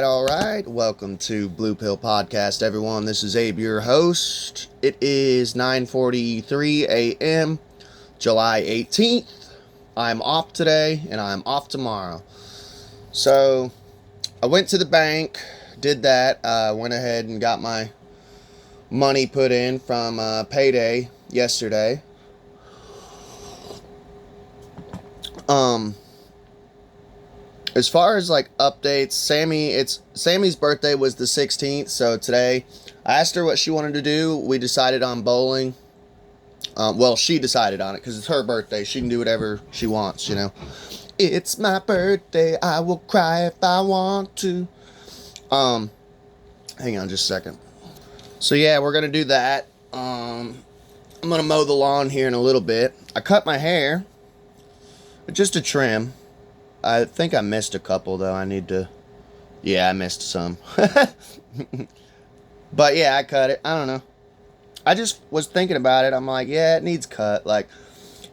All right. Welcome to Blue Pill Podcast, everyone. This is Abe, your host. It is 9:43 a.m., July 18th. I'm off today, and I'm off tomorrow. So, I went to the bank, did that, went ahead and got my money put in from payday yesterday. As far as like updates, Sammy's birthday was the 16th, so today I asked her what she wanted to do. We decided on bowling. She decided on it because it's her birthday. She can do whatever she wants, you know. It's my birthday. I will cry if I want to. Hang on just a second. So yeah, we're gonna do that. I'm gonna mow the lawn here in a little bit. I cut my hair, just a trim. I think I missed a couple, though. I missed some. But, yeah, I cut it. I don't know. I just was thinking about it. I'm like, yeah, it needs cut. Like,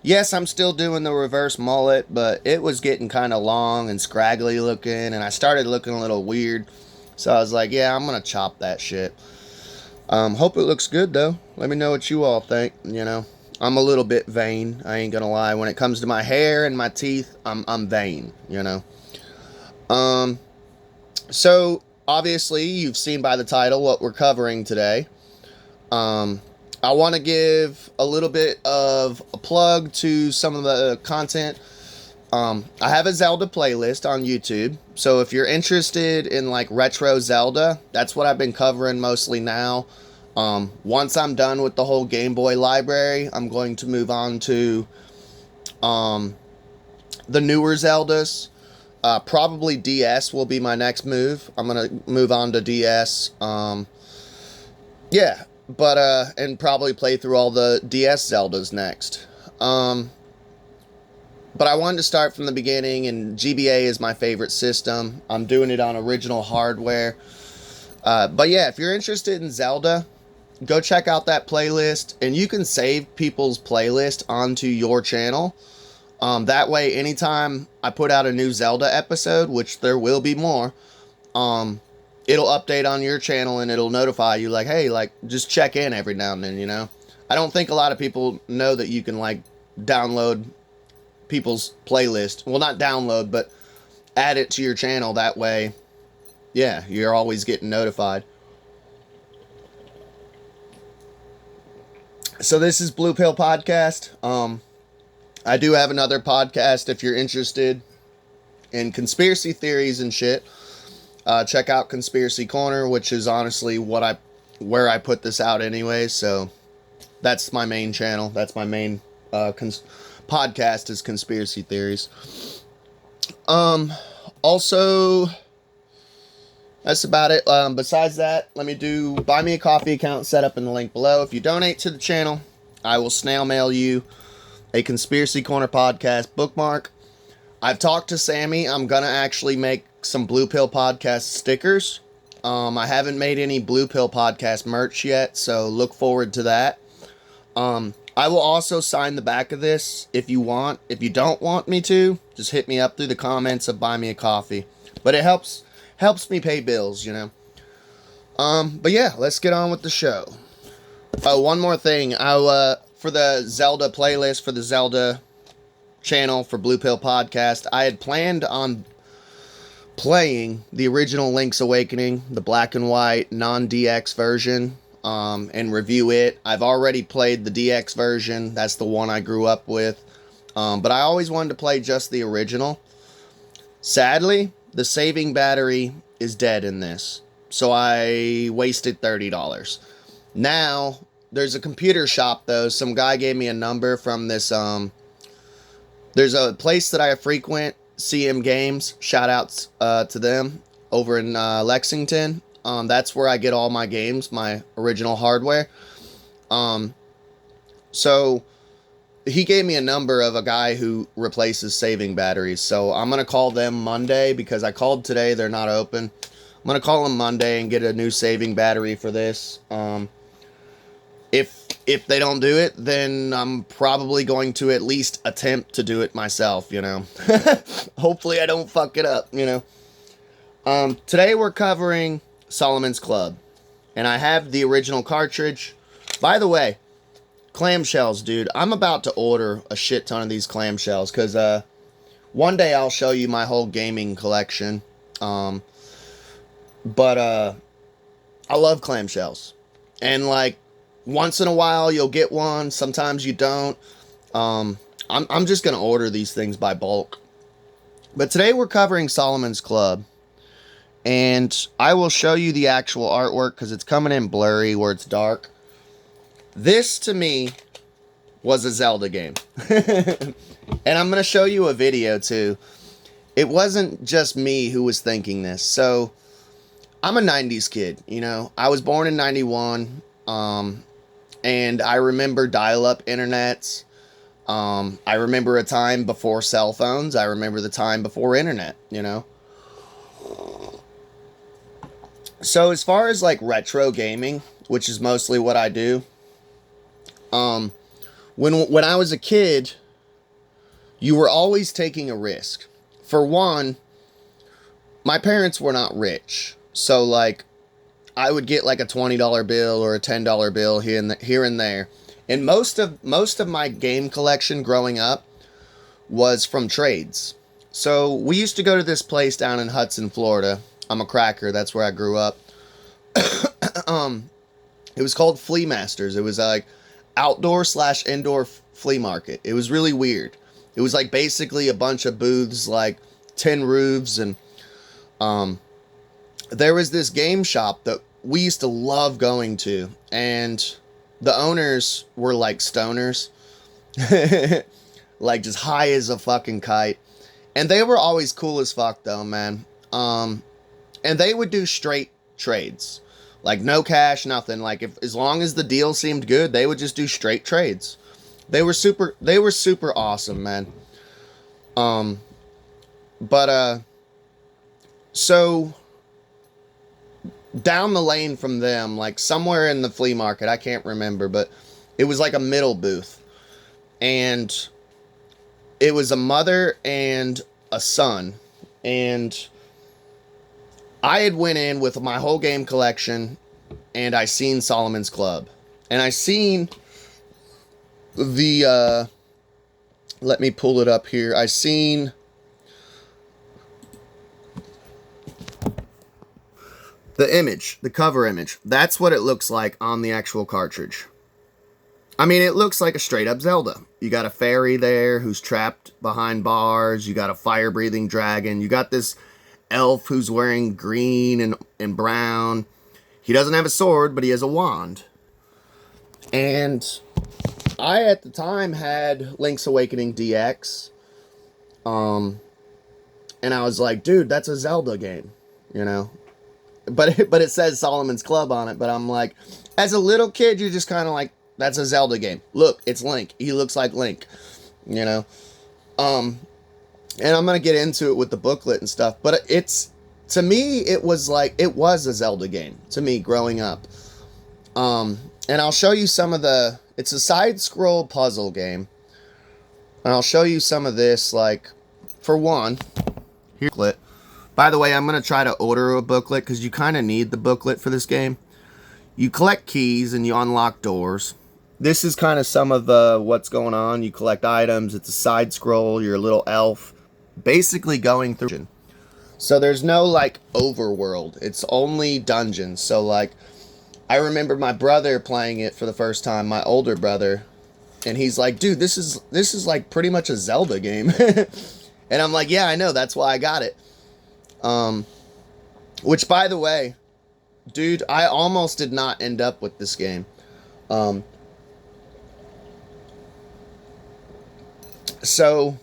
yes, I'm still doing the reverse mullet, but it was getting kind of long and scraggly looking, and I started looking a little weird. So I was like, yeah, I'm going to chop that shit. Hope it looks good, though. Let me know what you all think, you know. I'm a little bit vain, I ain't gonna lie. When it comes to my hair and my teeth, I'm vain, you know. So, obviously, you've seen by the title what we're covering today. I want to give a little bit of a plug to some of the content. I have a Zelda playlist on YouTube, so if you're interested in, like, retro Zelda, that's what I've been covering mostly now. Once I'm done with the whole Game Boy library, I'm going to move on to the newer Zeldas. Probably DS will be my next move. I'm going to move on to DS. And probably play through all the DS Zeldas next. But I wanted to start from the beginning, and GBA is my favorite system. I'm doing it on original hardware. But yeah, if you're interested in Zelda, go check out that playlist, and you can save people's playlist onto your channel. That way, anytime I put out a new Zelda episode, which there will be more, it'll update on your channel, and it'll notify you, like, hey, like, just check in every now and then, you know? I don't think a lot of people know that you can, like, download people's playlist. Well, not download, but add it to your channel. That way, yeah, you're always getting notified. So this is Blue Pill Podcast. I do have another podcast if you're interested in conspiracy theories and shit. Check out Conspiracy Corner, which is honestly where I put this out anyway. So that's my main channel. That's my main podcast is conspiracy theories. Also, that's about it. Besides that, let me do buy me a coffee account set up in the link below. If you donate to the channel, I will snail mail you a Conspiracy Corner podcast bookmark. I've talked to Sammy. I'm going to actually make some Blue Pill Podcast stickers. I haven't made any Blue Pill Podcast merch yet, so look forward to that. I will also sign the back of this if you want. If you don't want me to, just hit me up through the comments of Buy Me a Coffee. But it helps me pay bills, you know. But yeah, let's get on with the show. One more thing. For the Zelda playlist, for the Zelda channel, for Blue Pill Podcast, I had planned on playing the original Link's Awakening, the black and white non-DX version, and review it. I've already played the DX version. That's the one I grew up with. But I always wanted to play just the original. Sadly, the saving battery is dead in this. So I wasted $30. Now, There's a computer shop though. Some guy gave me a number from this. There's a place that I frequent, CM Games. Shout outs to them over in Lexington. That's where I get all my games, my original hardware. So he gave me a number of a guy who replaces saving batteries. So I'm going to call them Monday because I called today. They're not open. I'm going to call them Monday and get a new saving battery for this. If they don't do it, then I'm probably going to at least attempt to do it myself, you know. Hopefully I don't fuck it up, you know. Today we're covering Solomon's Club. And I have the original cartridge. By the way, clamshells, dude. I'm about to order a shit ton of these clamshells because one day I'll show you my whole gaming collection. But I love clamshells. And like once in a while you'll get one, sometimes you don't. I'm just gonna order these things by bulk. But today we're covering Solomon's Club. And I will show you the actual artwork because it's coming in blurry where it's dark. This, to me, was a Zelda game. And I'm going to show you a video, too. It wasn't just me who was thinking this. So, I'm a 90s kid, you know. I was born in 91. And I remember dial-up internets. I remember a time before cell phones. I remember the time before internet, you know. So, as far as, like, retro gaming, which is mostly what I do, when I was a kid, you were always taking a risk. For one, my parents were not rich. So, like, I would get, like, a $20 bill or a $10 bill here and there. And most of my game collection growing up was from trades. So, we used to go to this place down in Hudson, Florida. I'm a cracker. That's where I grew up. It was called Flea Masters. It was like outdoor/indoor flea market. It was really weird. It was like basically a bunch of booths, like tin roofs, and there was this game shop that we used to love going to, and the owners were like stoners, like just high as a fucking kite, and they were always cool as fuck though, man. And they would do straight trades. Like no cash, nothing. Like as long as the deal seemed good, they would just do straight trades. They were super awesome, man. So down the lane from them, like somewhere in the flea market, I can't remember, but it was like a middle booth. And it was a mother and a son. And I had went in with my whole game collection, and I seen Solomon's Club. And I seen the, let me pull it up here. I seen the image, the cover image. That's what it looks like on the actual cartridge. I mean, it looks like a straight up Zelda. You got a fairy there who's trapped behind bars. You got a fire-breathing dragon. You got this elf who's wearing green and brown. He doesn't have a sword, but he has a wand. And I, at the time, had Link's Awakening DX. And I was like, dude, that's a Zelda game, you know? But it says Solomon's Club on it, but I'm like, as a little kid, you're just kind of like, that's a Zelda game. Look, it's Link. He looks like Link, you know? And I'm going to get into it with the booklet and stuff. But to me, it was a Zelda game. To me, growing up. And I'll show you some of it's a side-scroll puzzle game. And I'll show you some of this, like, for one. Here's the booklet. By the way, I'm going to try to order a booklet, because you kind of need the booklet for this game. You collect keys, and you unlock doors. This is kind of some of what's going on. You collect items. It's a side-scroll. You're a little elf. Basically going through. So there's no like overworld. It's only dungeons. So like I remember my brother playing it for the first time, my older brother, and he's like, dude, this is like pretty much a Zelda game. And I'm like, yeah, I know, that's why I got it. Which by the way, dude, I almost did not end up with this game. Um, so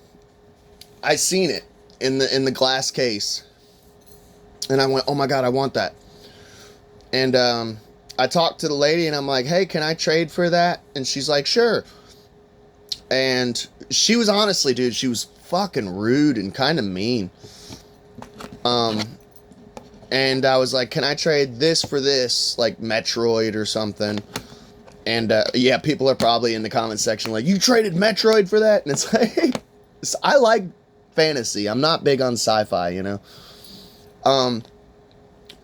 I seen it in the glass case, and I went, "Oh my god, I want that." And I talked to the lady, and I'm like, "Hey, can I trade for that?" And she's like, "Sure." And she was honestly, dude, she was fucking rude and kind of mean. And I was like, "Can I trade this for this, like Metroid or something?" And yeah, people are probably in the comment section like, "You traded Metroid for that?" And it's like, I like fantasy. I'm not big on sci-fi, you know.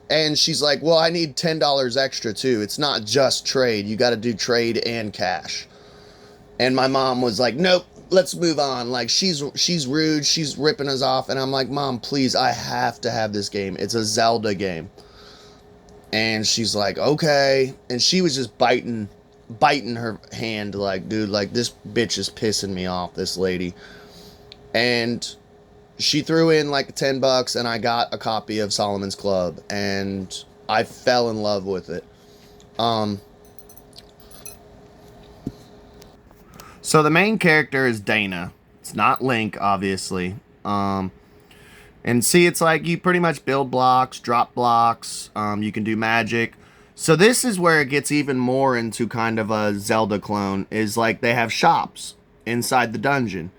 And she's like, "Well, I need $10 extra too. It's not just trade. You got to do trade and cash." And my mom was like, "Nope, let's move on. Like, she's rude. She's ripping us off." And I'm like, "Mom, please, I have to have this game. It's a Zelda game." And she's like, "Okay." And she was just biting her hand like, "Dude, like, this bitch is pissing me off, this lady." And she threw in like $10 and I got a copy of Solomon's Club and I fell in love with it. So the main character is Dana. It's not Link, obviously. And see, it's like you pretty much build blocks, drop blocks. You can do magic. So this is where it gets even more into kind of a Zelda clone. Is like they have shops inside the dungeon.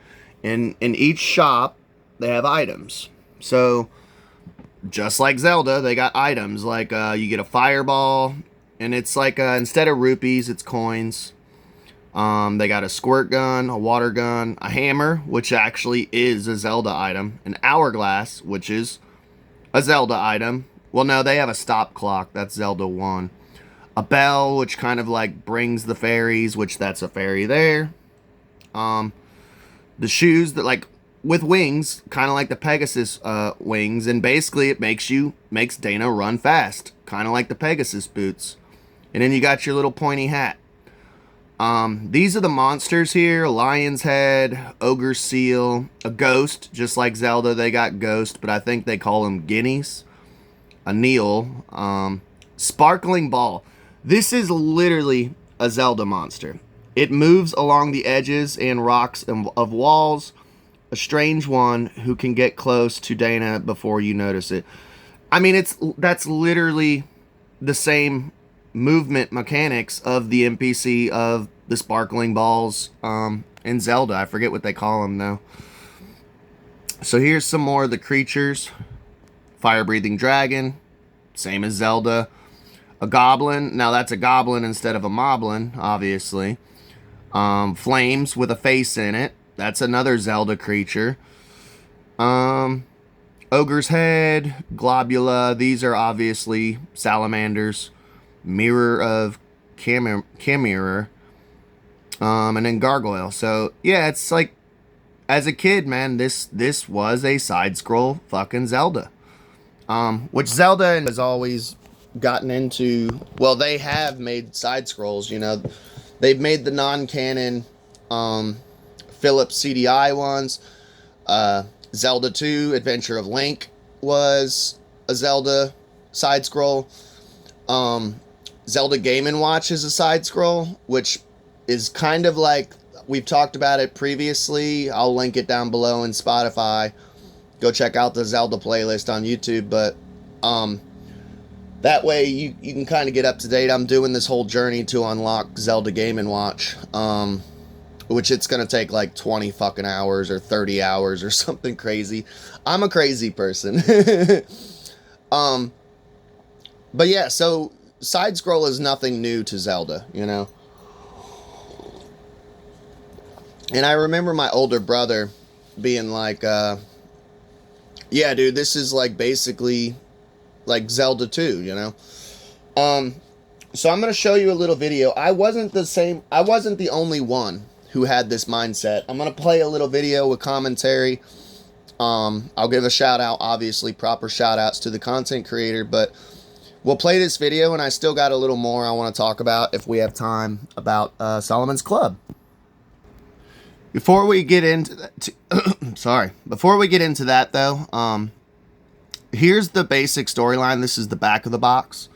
In each shop, they have items. So just like Zelda, they got items. Like you get a fireball. And it's like instead of rupees, it's coins. They got a squirt gun, a water gun, a hammer, which actually is a Zelda item, an hourglass, which is a Zelda item. Well, no, they have a stop clock. That's Zelda 1. A bell, which kind of like brings the fairies, which that's a fairy there. The shoes that like with wings, kind of like the Pegasus wings, and basically it makes Dana run fast, kind of like the Pegasus boots. And then you got your little pointy hat. These are the monsters here: a lion's head, ogre seal, a ghost, just like Zelda, they got ghost, but I think they call them guineas. A Neil, sparkling ball. This is literally a Zelda monster. It moves along the edges and rocks of walls. A strange one who can get close to Dana before you notice it. I mean, that's literally the same movement mechanics of the NPC of the sparkling balls in Zelda. I forget what they call them though. So here's some more of the creatures. Fire-breathing dragon, same as Zelda. A goblin. Now that's a goblin instead of a moblin, obviously. Flames with a face in it. That's another Zelda creature. Ogre's head, globula. These are obviously salamanders. Mirror of Chimera. And then gargoyle. So yeah, it's like, as a kid, man, this was a side-scroll fucking Zelda. Which Zelda has always gotten into. Well, they have made side scrolls, you know. They've made the non-canon Philips CDI ones. Zelda 2 Adventure of Link was a Zelda side scroll. Zelda Game & Watch is a side scroll, which is kind of like, we've talked about it previously. I'll link it down below in Spotify. Go check out the Zelda playlist on YouTube, but that way you can kind of get up to date. I'm doing this whole journey to unlock Zelda Game & Watch, which it's going to take like 20 fucking hours or 30 hours or something crazy. I'm a crazy person. But yeah, so side scroll is nothing new to Zelda, you know. And I remember my older brother being like, yeah, dude, this is like basically like Zelda 2, you know? So I'm going to show you a little video. I wasn't the only one who had this mindset. I'm going to play a little video with commentary. I'll give a shout out, obviously, proper shout outs to the content creator, but we'll play this video, and I still got a little more I want to talk about, if we have time, about Solomon's Club. Before we get into that, before we get into that though, here's the basic storyline. This is the back of the box.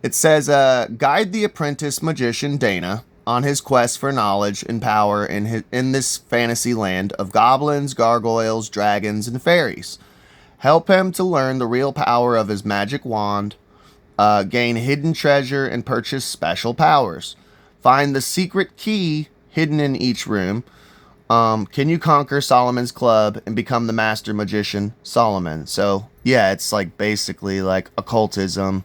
It says, guide the apprentice magician Dana on his quest for knowledge and power in this fantasy land of goblins, gargoyles, dragons, and fairies. Help him to learn the real power of his magic wand, gain hidden treasure, and purchase special powers. Find the secret key hidden in each room. Can you conquer Solomon's club and become the master magician Solomon? So yeah, it's like basically like occultism.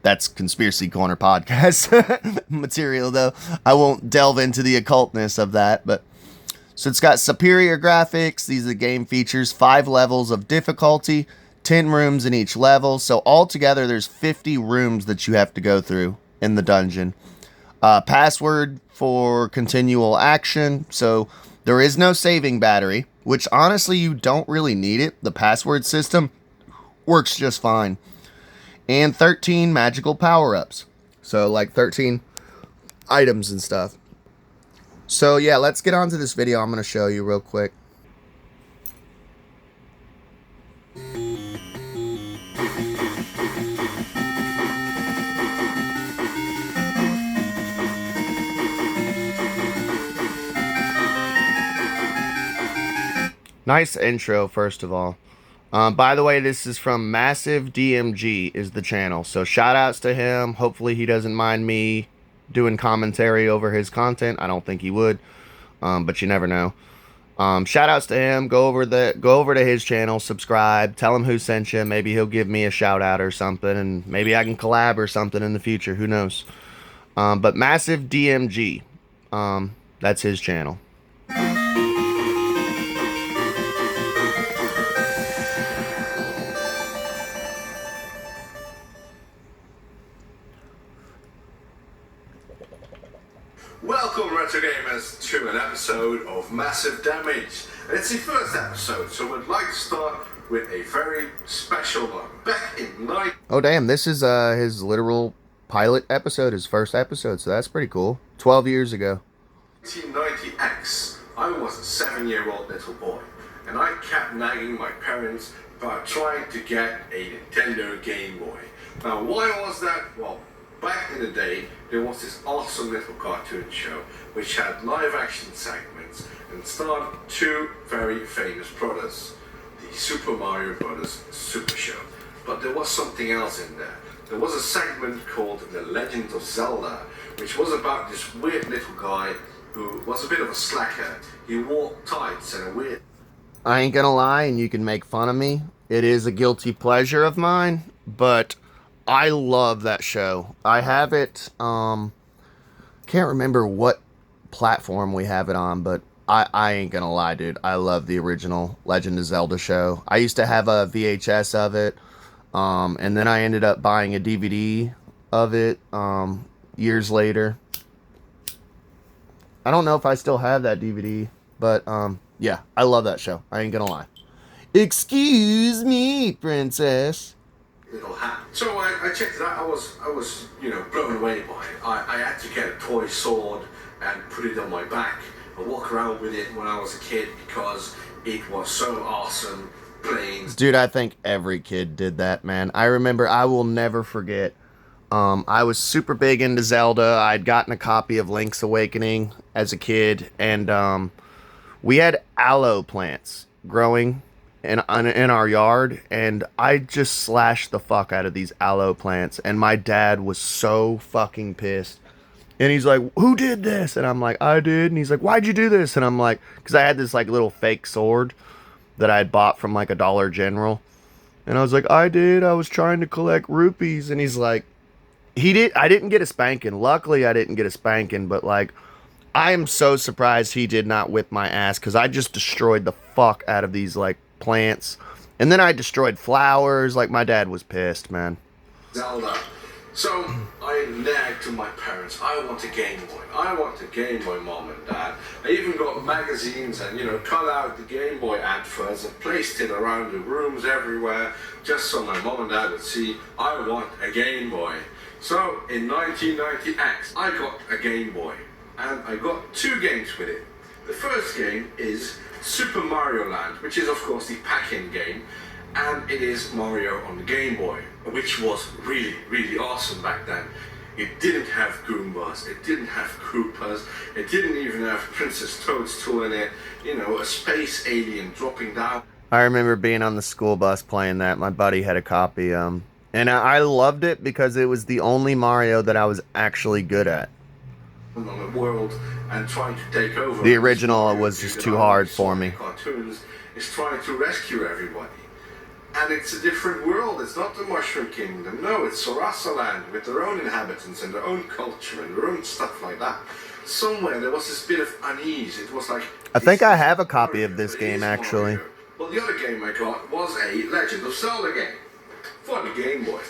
That's Conspiracy Corner podcast material, though. I won't delve into the occultness of that, but so it's got superior graphics. These are the game features, 5 levels of difficulty, 10 rooms in each level. So altogether, there's 50 rooms that you have to go through in the dungeon. Password for continual action. So there is no saving battery, which honestly, you don't really need it. The password system works just fine. And 13 magical power-ups. So like 13 items and stuff. So yeah, let's get on to this video I'm going to show you real quick. Nice intro, first of all. By the way, this is from Massive DMG is the channel. So shout outs to him. Hopefully he doesn't mind me doing commentary over his content. I don't think he would. But you never know. Shout outs to him. Go over to his channel, subscribe, tell him who sent you. Maybe he'll give me a shout out or something, and maybe I can collab or something in the future. Who knows? But Massive DMG, that's his channel. Welcome, Retro Gamers, to an episode of Massive Damage. And it's the first episode, so we'd like to start with a very special one. Back in Oh damn, this is his literal pilot episode, his first episode, so that's pretty cool. 12 years ago. 1990X, I was a 7-year-old little boy, and I kept nagging my parents about trying to get a Nintendo Game Boy. Now, why was that? Well, back in the day, there was this awesome little cartoon show which had live action segments and starred 2 very famous brothers, the Super Mario Brothers Super Show. But there was something else in there. There was a segment called The Legend of Zelda, which was about this weird little guy who was a bit of a slacker. He wore tights and a weird... I ain't gonna lie, and you can make fun of me. It is a guilty pleasure of mine, but I love that show. I have it, can't remember what platform we have it on, but I ain't gonna lie, dude. I love the original Legend of Zelda show. I used to have a VHS of it, and then I ended up buying a DVD of it, years later. I don't know if I still have that DVD, but, yeah, I love that show. I ain't gonna lie. Excuse me, princess. Little hat. So I checked it out. I was blown away by it. I had to get a toy sword and put it on my back and walk around with it when I was a kid because it was so awesome playing. Dude, I think every kid did that, man. I remember, I will never forget. I was super big into Zelda. I'd gotten a copy of Link's Awakening as a kid, and we had aloe plants growing in our yard, and I just slashed the fuck out of these aloe plants, and my dad was so fucking pissed. And he's like, who did this? And I'm like, I did. And he's like, why'd you do this? And I'm like, because I had this like little fake sword that I had bought from like a Dollar General. And I was like, I did. I was trying to collect rupees. And he's like, I didn't get a spanking. Luckily, I didn't get a spanking, but like, I am so surprised he did not whip my ass, because I just destroyed the fuck out of these like plants, and then I destroyed flowers. Like, my dad was pissed, man. Zelda. So I nagged to my parents, I want a Game Boy. I want a Game Boy, Mom and Dad. I even got magazines and, cut out the Game Boy adverts and placed it around the rooms everywhere, just so my Mom and Dad would see, I want a Game Boy. So in 1990X, I got a Game Boy, and I got 2 games with it. The first game is Super Mario Land, which is of course the pack-in game, and it is Mario on the Game Boy. which was really, really awesome back then. It didn't have Goombas, it didn't have Koopas, it didn't even have Princess Toadstool in it, you know, a space alien dropping down. I remember being on the school bus playing that. My buddy had a copy, and I loved it because it was the only Mario that I was actually good at. On the world and trying to take over. The original was just too hard for me. Cartoons is trying to rescue everybody. And it's a different world. It's not the Mushroom Kingdom. No, it's Sarasa Land with their own inhabitants and their own culture and their own stuff like that. Somewhere there was this bit of unease. It was like... I think I have a copy of this game, actually. Mario. Well, the other game I got was a Legend of Zelda game for the Game Boy.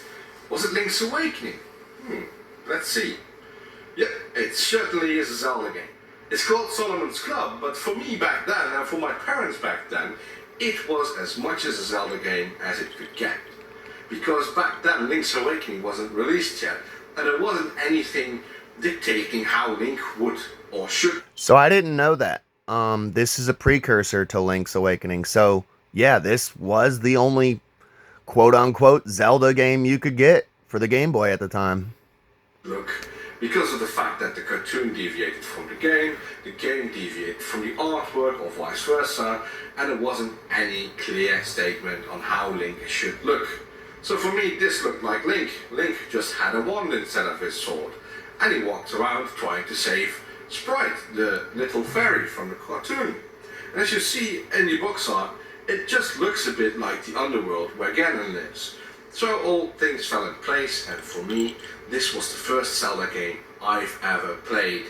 Was it Link's Awakening? Let's see. Yeah, it certainly is a Zelda game. It's called Solomon's Club, but for me back then, and for my parents back then, it was as much as a Zelda game as it could get. Because back then, Link's Awakening wasn't released yet, and there wasn't anything dictating how Link would or should. So I didn't know that. This is a precursor to Link's Awakening. So, yeah, this was the only quote-unquote Zelda game you could get for the Game Boy at the time. Look, because of the fact that the cartoon deviated from the game deviated from the artwork or vice versa, and there wasn't any clear statement on how Link should look. So for me, this looked like Link. Link just had a wand instead of his sword, and he walked around trying to save Sprite, the little fairy from the cartoon. And as you see in the box art, it just looks a bit like the underworld where Ganon lives. So all things fell in place, and for me, this was the first Zelda game I've ever played.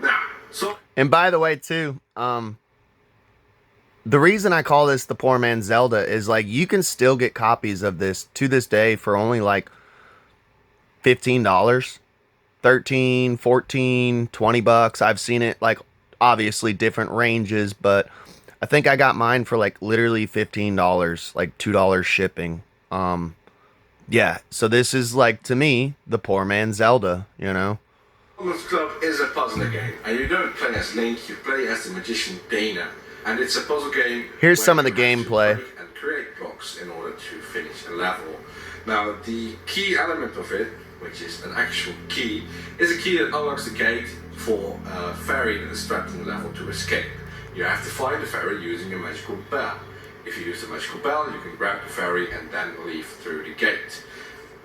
Now, so... And by the way, too, the reason I call this the poor man's Zelda is, like, you can still get copies of this to this day for only, like, $15. 13, 14, 20 bucks. I've seen it, like, obviously different ranges, but I think I got mine for, like, literally $15, like $2 shipping. Yeah, so this is, like, to me, the poor man's Zelda, you know? Solomon's Club is a puzzler game, and you don't play as Link, you play as the magician Dana, and it's a puzzle game. Here's some of the gameplay. And create blocks in order to finish a level. Now, the key element of it, which is an actual key, is a key that unlocks the gate for a fairy that is trapped in the level to escape. You have to find the fairy using a magical bell. If you use the magical bell, you can grab the fairy and then leave through the gate.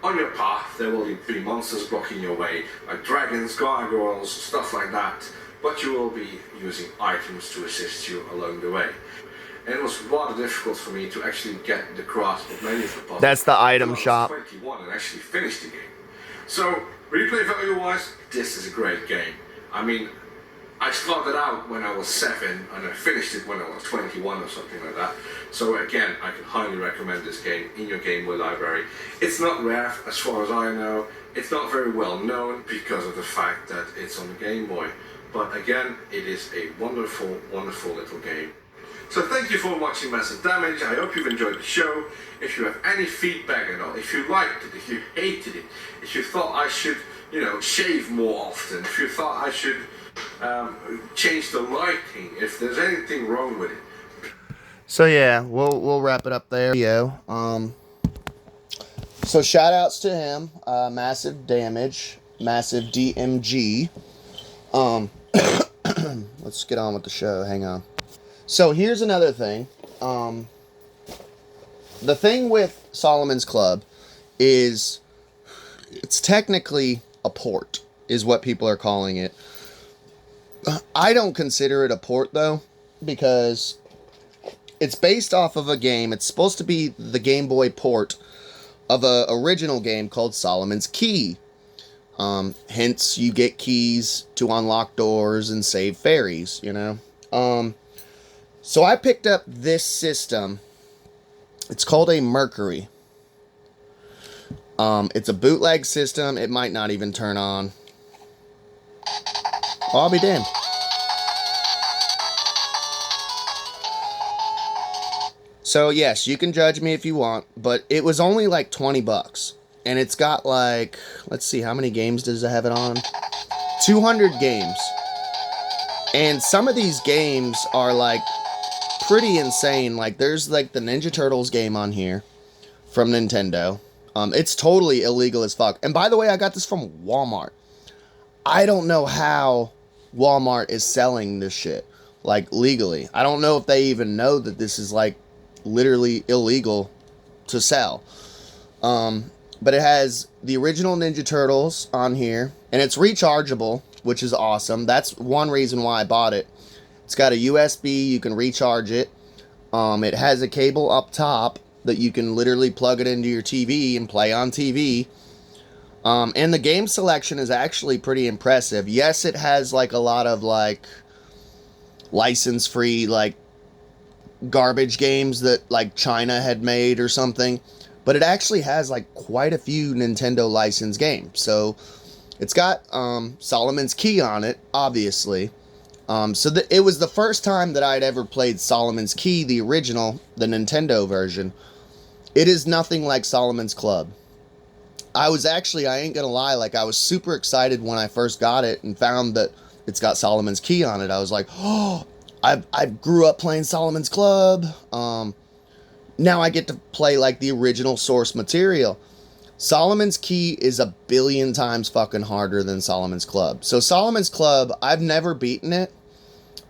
On your path, there will be monsters blocking your way, like dragons, gargoyles, stuff like that, but you will be using items to assist you along the way. And it was rather difficult for me to actually get the grasp of many of the puzzles. That's the item shop. 21 and actually finish the game. So, replay value-wise, this is a great game. I mean, I started out when I was 7 and I finished it when I was 21 or something like that. So again, I can highly recommend this game in your Game Boy library. It's not rare as far as I know. It's not very well known because of the fact that it's on the Game Boy. But again, it is a wonderful, wonderful little game. So thank you for watching Massive Damage. I hope you've enjoyed the show. If you have any feedback at all, if you liked it, if you hated it, if you thought I should, you know, shave more often, if you thought I should change the lighting, if there's anything wrong with it. So yeah, we'll wrap it up there. So shout outs to him, Massive Damage, Massive DMG. Let's get on with the show. Hang on. So here's another thing. The thing with Solomon's Club is it's technically a port, is what people are calling it. I don't consider it a port, though, because it's based off of a game. It's supposed to be the Game Boy port of an original game called Solomon's Key. Hence, you get keys to unlock doors and save fairies, you know. So I picked up this system. It's called a Mercury. It's a bootleg system. It might not even turn on. Oh, I'll be damned. So yes, you can judge me if you want, but it was only like 20 bucks. And it's got like, let's see, how many games does it have it on? 200 games. And some of these games are like pretty insane. Like there's like the Ninja Turtles game on here from Nintendo. It's totally illegal as fuck. And by the way, I got this from Walmart. I don't know how Walmart is selling this shit, like, legally. I don't know if they even know that this is, like, literally illegal to sell. But it has the original Ninja Turtles on here, and it's rechargeable, which is awesome. That's one reason why I bought it. It's got a USB, you can recharge it. It has a cable up top that you can literally plug it into your TV and play on TV. And the game selection is actually pretty impressive. Yes, it has like a lot of like license-free like garbage games that like China had made or something, but it actually has like quite a few Nintendo licensed games. So it's got Solomon's Key on it, obviously. It was the first time that I'd ever played Solomon's Key, the original, the Nintendo version. It is nothing like Solomon's Club. I ain't gonna lie, like, I was super excited when I first got it and found that it's got Solomon's Key on it. I was like, oh, I grew up playing Solomon's Club. Now I get to play, like, the original source material. Solomon's Key is a billion times fucking harder than Solomon's Club. So Solomon's Club, I've never beaten it.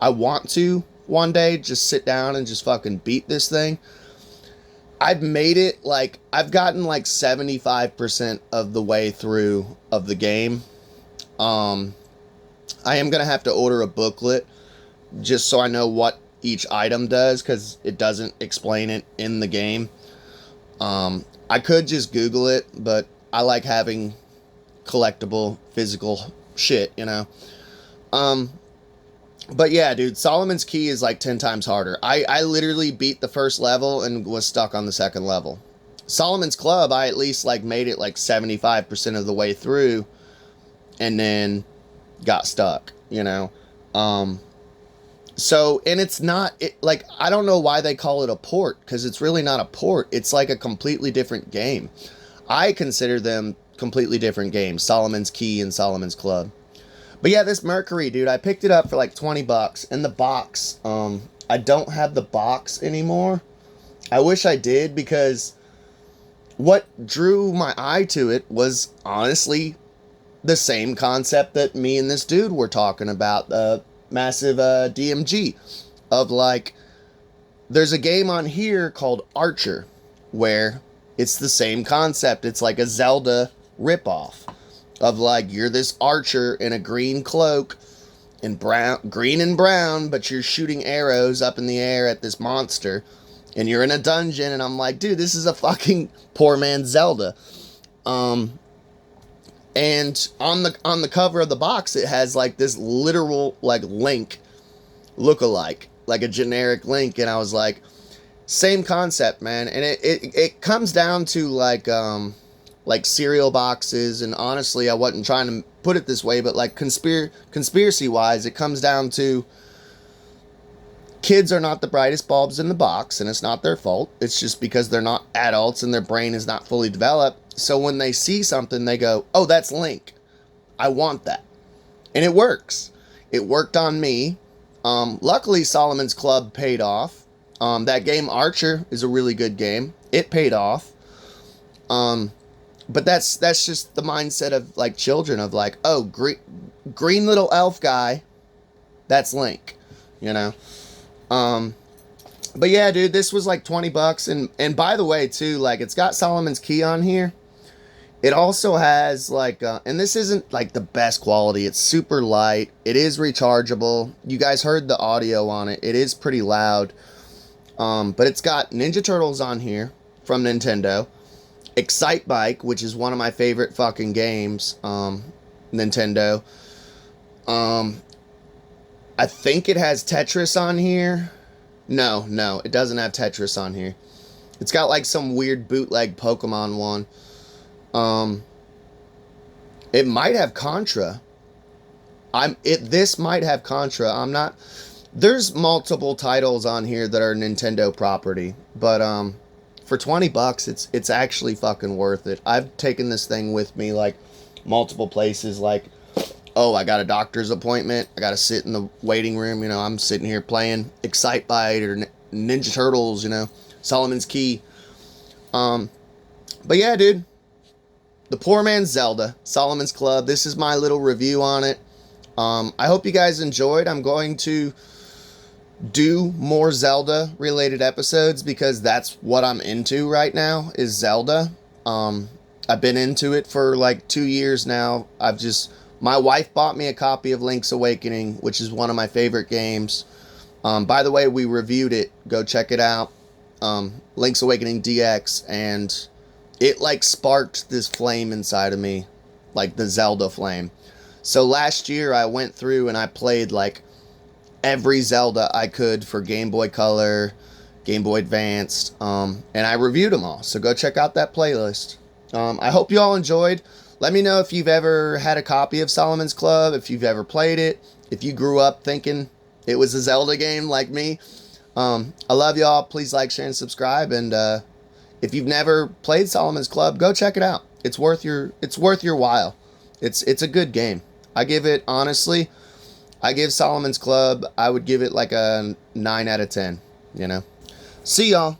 I want to one day just sit down and just fucking beat this thing. I've made it, like, I've gotten like 75% of the way through of the game. I am going to have to order a booklet just so I know what each item does, because it doesn't explain it in the game. I could just Google it, but I like having collectible, physical shit, you know? But yeah, dude, Solomon's Key is like 10 times harder. I literally beat the first level and was stuck on the second level. Solomon's Club, I at least like made it like 75% of the way through and then got stuck, you know? So, and it's not, like, I don't know why they call it a port, because it's really not a port. It's like a completely different game. I consider them completely different games, Solomon's Key and Solomon's Club. But yeah, this Mercury, dude, I picked it up for like 20 bucks. And the box, I don't have the box anymore. I wish I did, because what drew my eye to it was honestly the same concept that me and this dude were talking about, the massive DMG, of like, there's a game on here called Archer, where it's the same concept. It's like a Zelda ripoff. Of like, you're this archer in a green cloak and green and brown, but you're shooting arrows up in the air at this monster, and you're in a dungeon. And I'm like, dude, this is a fucking poor man's Zelda. And on the cover of the box, it has like this literal like Link lookalike, like a generic Link, and I was like, same concept, man. And it comes down to like cereal boxes, and honestly, I wasn't trying to put it this way, but like conspiracy wise, it comes down to kids are not the brightest bulbs in the box, and it's not their fault. It's just because they're not adults and their brain is not fully developed. So when they see something, they go, oh, that's Link. I want that. And it works. It worked on me. Luckily, Solomon's Club paid off. That game Archer is a really good game. It paid off. But that's just the mindset of like children, of like, oh, green little elf guy, that's Link, you know? But yeah, dude, this was like 20 bucks. And by the way, too, like, it's got Solomon's Key on here. It also has like, and this isn't like the best quality. It's super light. It is rechargeable. You guys heard the audio on it. It is pretty loud. But it's got Ninja Turtles on here from Nintendo. Excite Bike, which is one of my favorite fucking games, Nintendo. I think it has Tetris on here. No, it doesn't have Tetris on here. It's got like some weird bootleg Pokemon one. It might have Contra. This might have Contra. I'm not. There's multiple titles on here that are Nintendo property, but for 20 bucks, it's actually fucking worth it. I've taken this thing with me like multiple places. Like, oh, I got a doctor's appointment. I got to sit in the waiting room. You know, I'm sitting here playing Excite Bite or Ninja Turtles. You know, Solomon's Key. But yeah, dude, The Poor Man's Zelda, Solomon's Club. This is my little review on it. I hope you guys enjoyed. I'm going to do more Zelda related episodes because that's what I'm into right now is Zelda. I've been into it for like 2 years now. My wife bought me a copy of Link's Awakening, which is one of my favorite games. By the way, we reviewed it. Go check it out. Link's Awakening DX, and it like sparked this flame inside of me, like the Zelda flame. So last year I went through and I played like every Zelda I could for Game Boy Color, Game Boy Advanced, and I reviewed them all. So go check out that playlist. I hope you all enjoyed. Let me know if you've ever had a copy of Solomon's Club, if you've ever played it, if you grew up thinking it was a Zelda game like me. I love y'all. Please like, share, and subscribe. And if you've never played Solomon's Club, go check it out. It's worth your while. It's a good game. I give it, honestly, I give Solomon's Club, I would give it like a 9 out of 10, you know. See y'all.